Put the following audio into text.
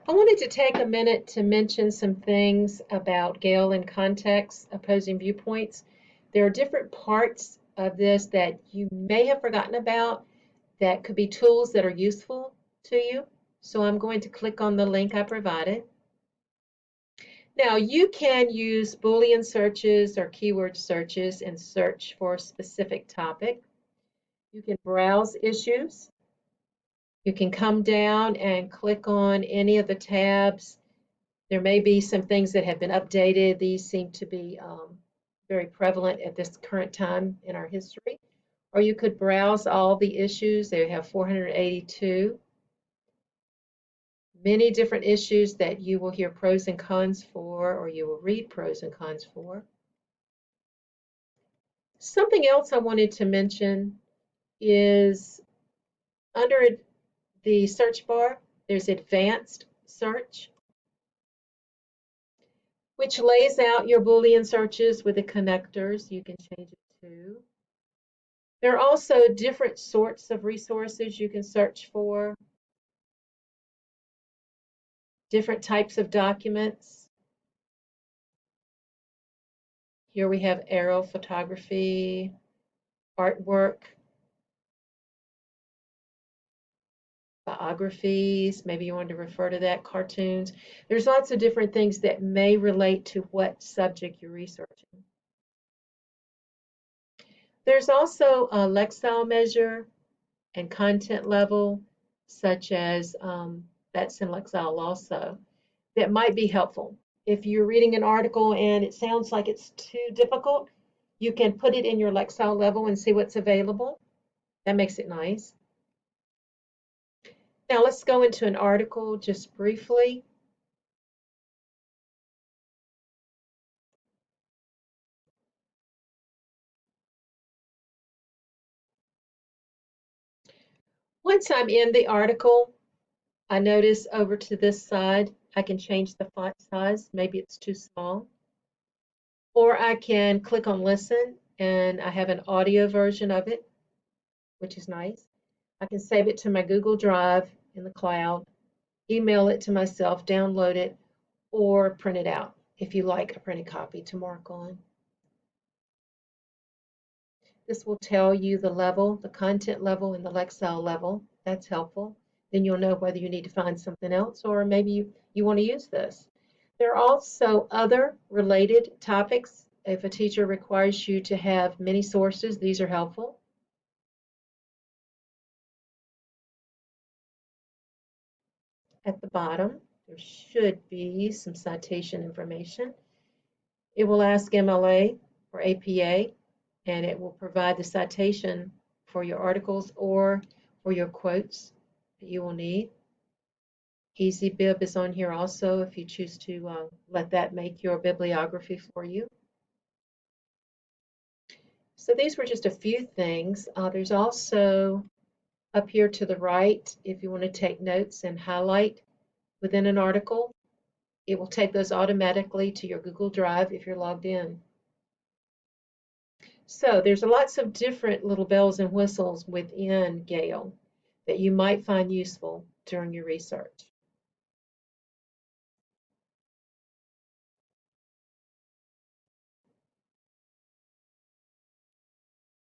I wanted to take a minute to mention some things about Gale and context, opposing viewpoints. There are different parts of this that you may have forgotten about that could be tools that are useful to you. So I'm going to click on the link I provided. Now you can use Boolean searches or keyword searches and search for a specific topic. You can browse issues. You can come down and click on any of the tabs. There may be some things that have been updated. These seem to be very prevalent at this current time in our history. Or you could browse all the issues. They have 482. Many different issues that you will hear pros and cons for, or you will read pros and cons for. Something else I wanted to mention is under the search bar, there's advanced search, which lays out your Boolean searches with the connectors. You can change it to. There are also different sorts of resources you can search for, different types of documents. Here we have aerial photography, artwork, biographies, maybe you want to refer to that, cartoons. There's lots of different things that may relate to what subject you're researching. There's also a Lexile measure and content level, such as that's in Lexile also, that might be helpful. If you're reading an article and it sounds like it's too difficult, you can put it in your Lexile level and see what's available. That makes it nice. Now let's go into an article just briefly. Once I'm in the article, I notice over to this side, I can change the font size. Maybe it's too small. Or I can click on listen and I have an audio version of it, which is nice. I can save it to my Google Drive in the cloud, email it to myself, download it, or print it out if you like a printed copy to mark on. This will tell you the level, the content level, and the Lexile level. That's helpful. Then you'll know whether you need to find something else or maybe you want to use this. There are also other related topics. If a teacher requires you to have many sources, these are helpful. At the bottom, there should be some citation information. It will ask MLA or APA, and it will provide the citation for your articles or for your quotes that you will need. EasyBib is on here also if you choose to let that make your bibliography for you. So these were just a few things. There's also up here to the right, if you want to take notes and highlight within an article, it will take those automatically to your Google Drive if you're logged in. So there's lots of different little bells and whistles within Gale that you might find useful during your research.